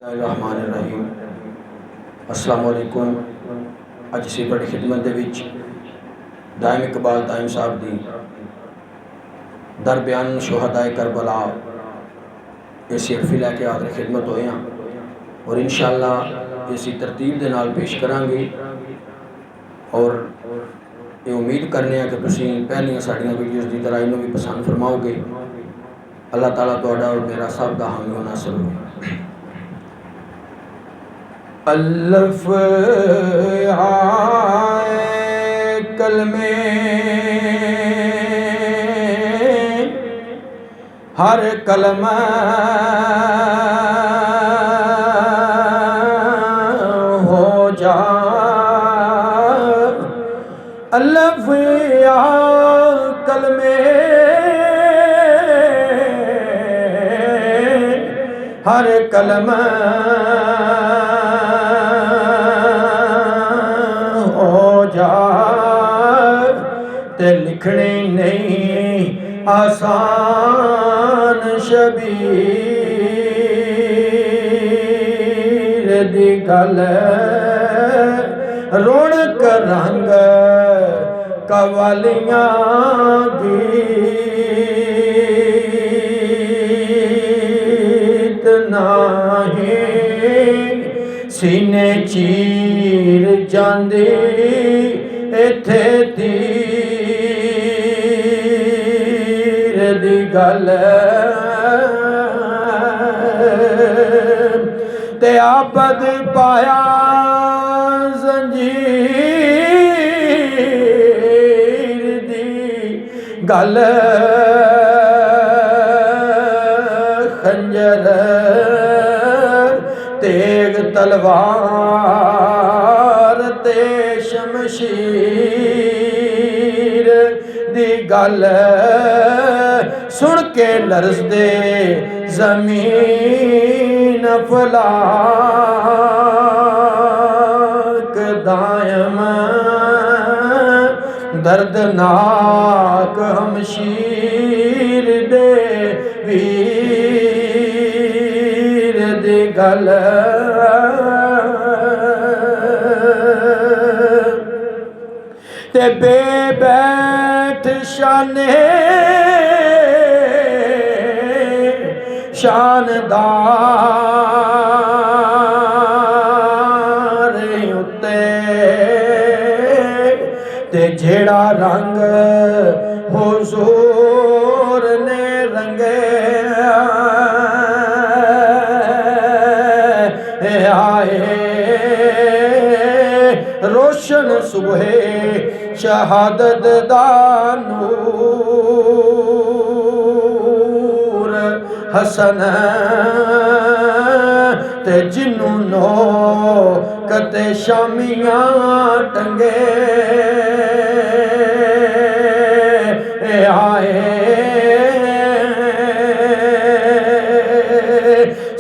रहमानिर्रहीम। अस्सलाम वालेकुम। अज असीं बड़ी खिदमत दे विच दाइम इकबाल दाइम साहब दी दर बयान शुहदाए करबला इस अर्फी लैके आदर खिदमत होए हैं और इंशाअल्लाह इसी तरतीब दे नाल पेश करांगे और ये उम्मीद करने हैं कि तुसीं पहलियां साड़ियां वीडियोज़ की तरह इन्हों भी पसंद फरमाओगे। अल्लाह ताला तुहाडा और मेरा सब दा हामी होना नासिर होवे। अल्लफ आए कलमे हर कलमा हो जा। अल्लफ आए कलमे हर कलमा ते लिखने नहीं आसान शबीर दी गल रौनक रंग कवालियां गीत नाही सीने चीर जांदी इत्थे तीर दी गल ते आबद पाया जंजीर दी गल खंजर तेग तलवार ते शमशीर दी गल सुन के लरज़दे ज़मीन फलाक दायम दर्दनाक हमशीर दे वीर दी गल ते बेबैठ शाने शानदार उत्ते ते जेड़ा रंग हुजूर ने रंगे आए रोशन सुबहे शहादत दा नूर हसन ते जिन्नू नो कते शामियां टंगे आए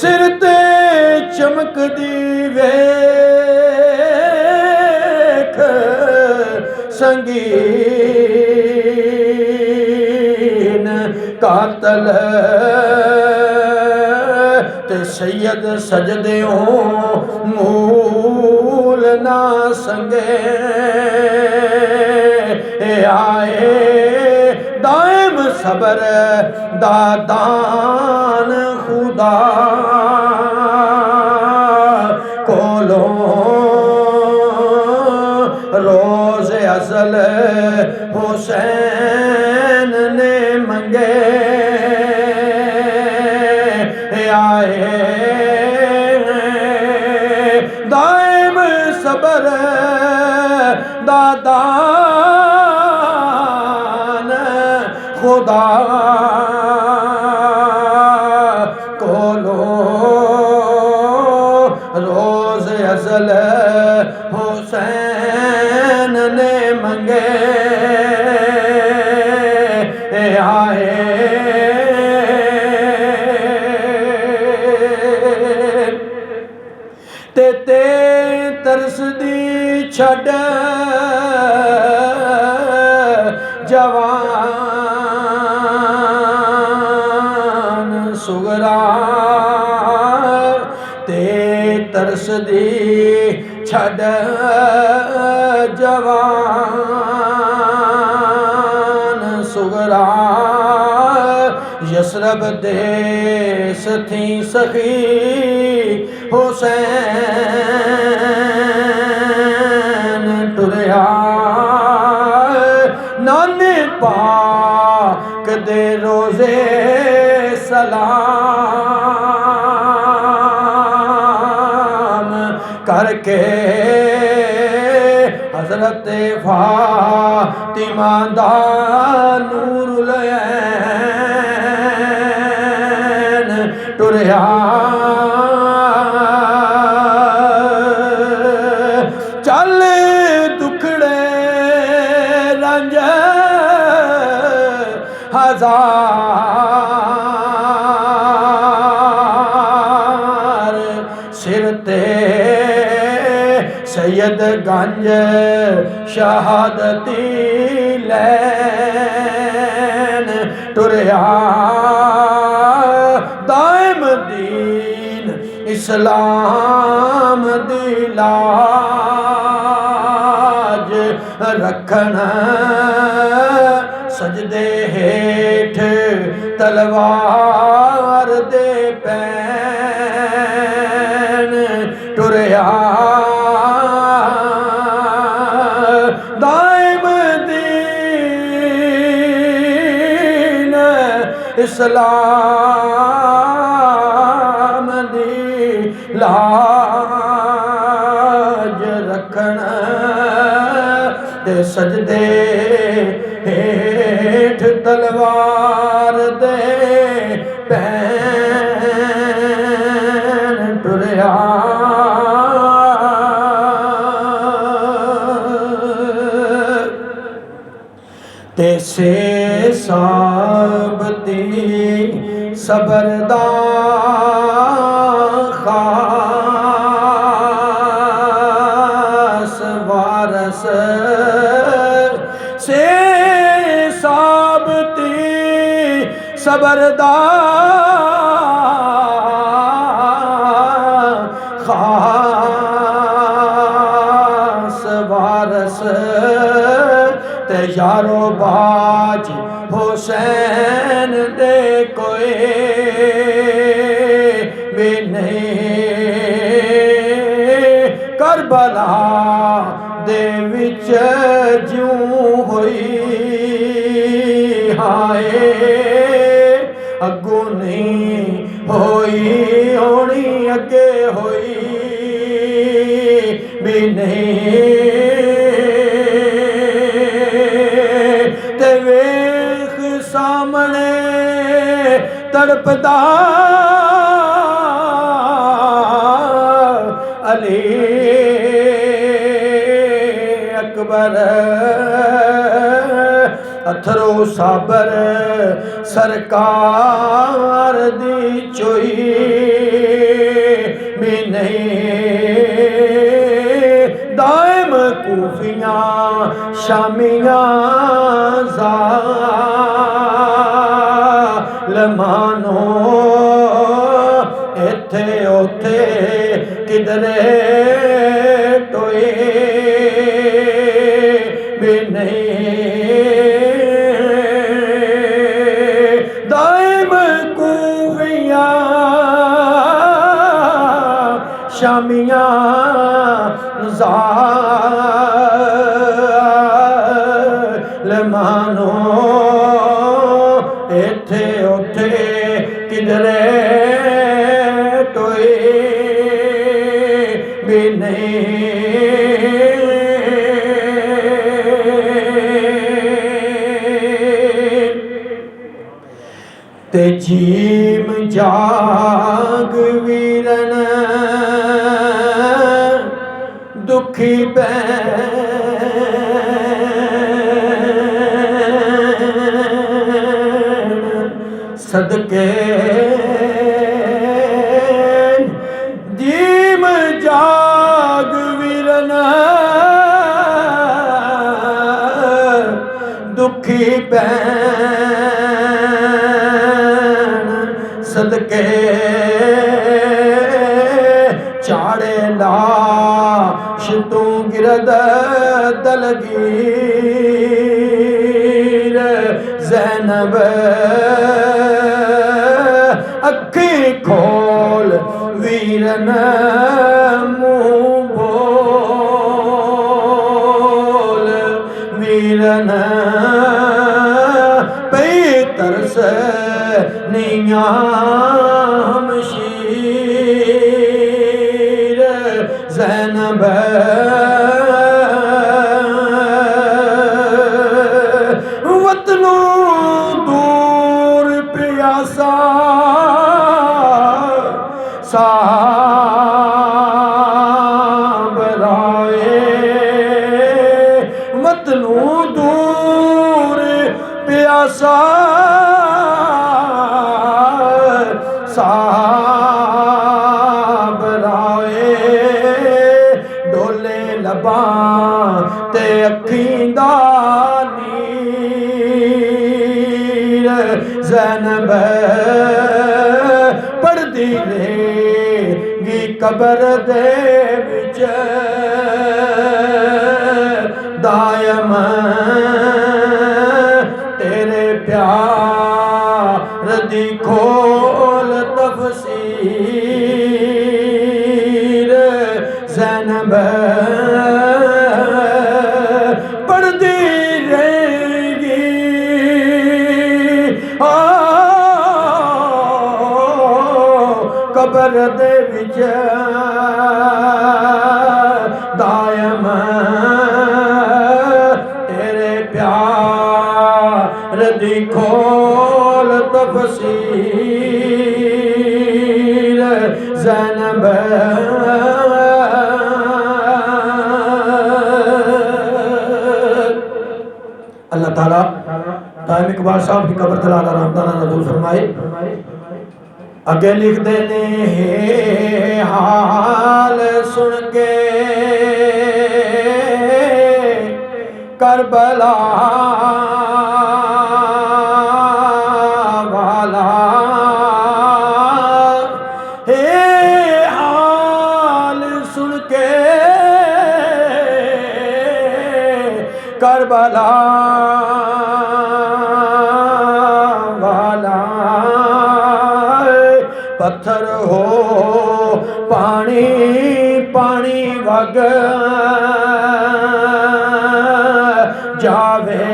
सिर ते चमकदी वेख संगीन कातल ते सैयद सजदे मूल ना संगे आए दाइम सबर दादान खुदा कोलों रोज़ अज़ल हुसैन ने मंगे आए दाइम सबर दादान खुदा कोलो रोज़ अज़ल हुसैन ने मंगे आए ते तरसदी छड़ जवान सुगरा ते तरसदी छड़ जवान सुगरा यसरब देस थी सखी हुसैन टुरया नाने पाक दे रोजे सलाम करके हजरत फातिमा दा नूरुल ऐन टुरया चल दुखड़े रंज हजार सिर ते सैयद गंज शहादती लैन टुरया दायम दीन इस्लाम दी लाज रखन सजदे हेठ तलवार दे पैन टुरया दायम दीन इस्लाम दी लाज रखन ते सजदे हेठ तलवार दे पैन टुरया ते से साबती सबरदा खास वारस से साबती सबरदा खास वारस ते यारो बाज हुसैन दे कोई भी नहीं करबला दे विच ज्यों होई हाय अगू नहीं होई होनी अगे होई भी नहीं ते वेख सामने तड़पदा अली अकबर अथरो साबर सरकार दी चोई भी नहीं दायम कूफियां शामियां ज़ालमानो इत्थे ओथे किधरे टोए भी नहीं दायम कूफियां शामियां ज़ालमानो इत्थे ओथे किधरे टोए भी नहीं ते जीम जाग वीरन दुखी बैन सदके जीम जाग वीरन दुखी बैन सदके लाश तू गिरद दलगीर ज़ैनब अखी खोल वीरन मुँह बोल वीरन पे तरस नियाम शीर ज़ैनब वतनों दूर प्यासा साब राए वतनों दूर प्यासा साब राए डोले लबां ते अखीं दा नीर ज़ैनब पढ़दी रहेगी कबर दे विच दायम तेरे प्यार दी खोल तफसीर ज़ैनब पढ़दी रहेगी कबर दे विच दायम तेरे प्यार दी खोल तफसीर ज़ैनब अल्लाह ताला दाइम इकबाल साहब की कब्र तलाला रहमताना नज़ूल फरमाए। अगे लिखते ने हाल सुन के करबला वाला हे हाल सुन के करबला वाला पत्थर हो पानी पानी वग जावे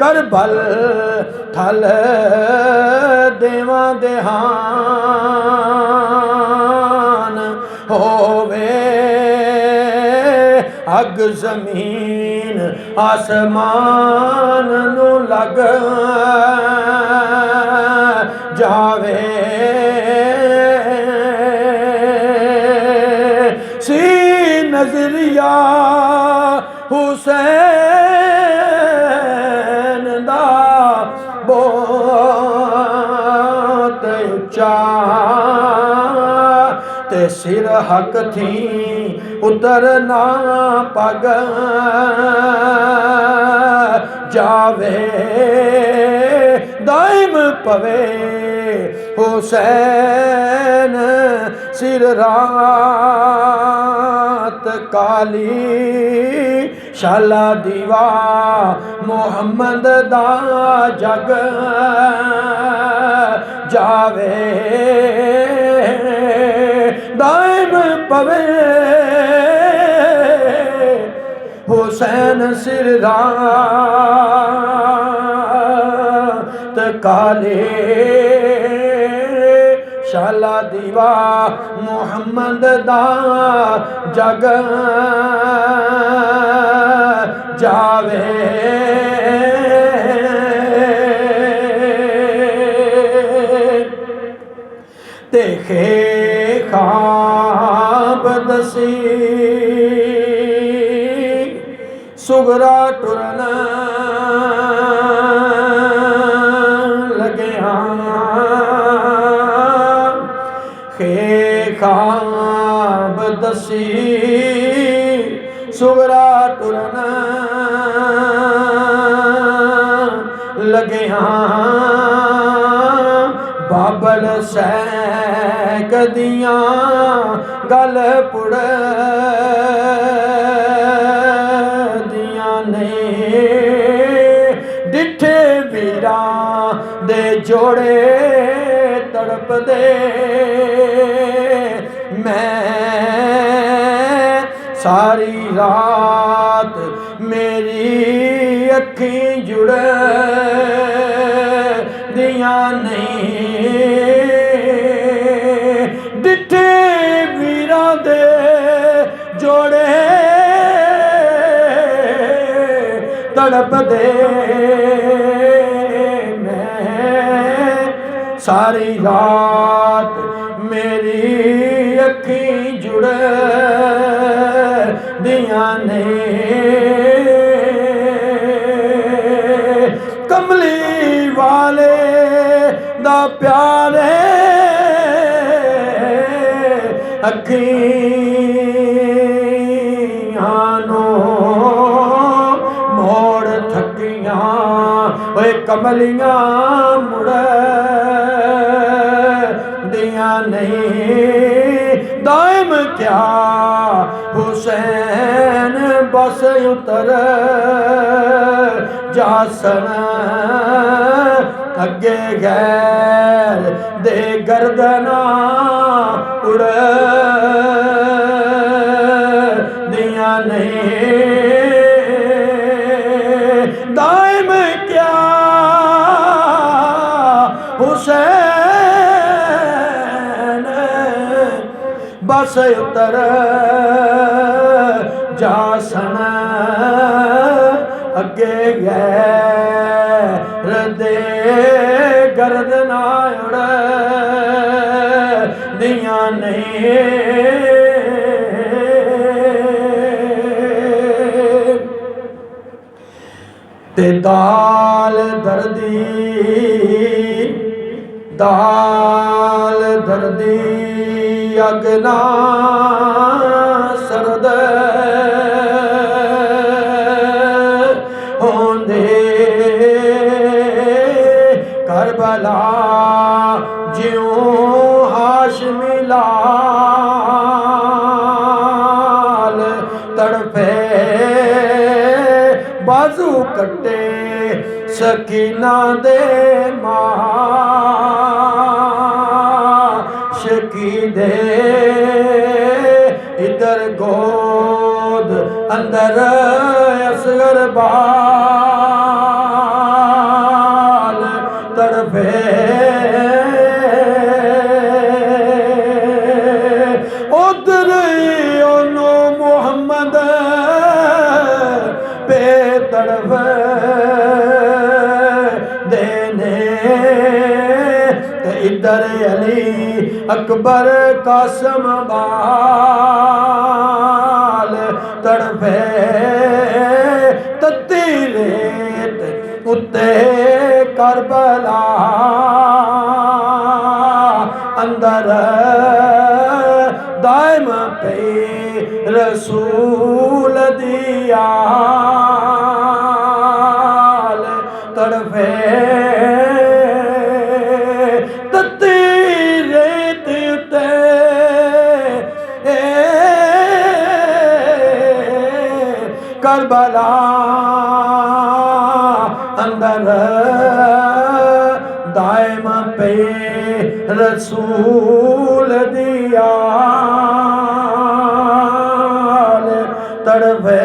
करबल थल देवा देहान होवे अग जमीन आसमान नू लग जावे सी नजरिया हुसैन दा बहुत उच्चा ते सिर हक थी उतरना पग जावे दाइम पवे हुसैन सिर रात काली शाला दीवा मोहम्मद दा जग जावे दाइम पवे हुसैन सिर रात काले शाला दीवा मोहम्मद दा जग जावे देखे खाब दसी सुगरा टुरन लगे खे खाब दसी सुगरा टुरन लगे बाबल सै कदियां गल पुड़ दियां ने डिठे वीरां दे जोड़े तड़प दे मैं सारी रात मेरी अखीं जुड़ दियां नहीं डिठे वीरां दे जोड़े तड़प दे मैं सारी रात मेरी अखीं जुड़ दियां ने कमली वाले दा प्यारे अखियां नो मोड़ थकियां ओए कमलियां मुड़ दियां नहीं दाइम क्या हुसैन बस उतर जासन अगे गैर दे गर्दना उड़ दियां नहीं दाइम क्या हुसैन बस उतर जासन अगे गैर दे गर्दना उड़ दियां नहीं ते दाल दर्दी अगना सरद होंदे करबला ज्यों हाशमी लाल तड़पे बाजू कट्टे सकीना दे माशकी दे इधर गोद अंदर असगर बाल तड़पे उधर ओनो मोहम्मद पे तड़प देने इधर अली अकबर कासम बाल तड़पे तत्ती रेत उत्ते करबला अंदर दाइम पे रसूल दिया तड़पे तत्ती रेत उत्ते करबला अंदर दाइम पे रसूल दिया तड़पे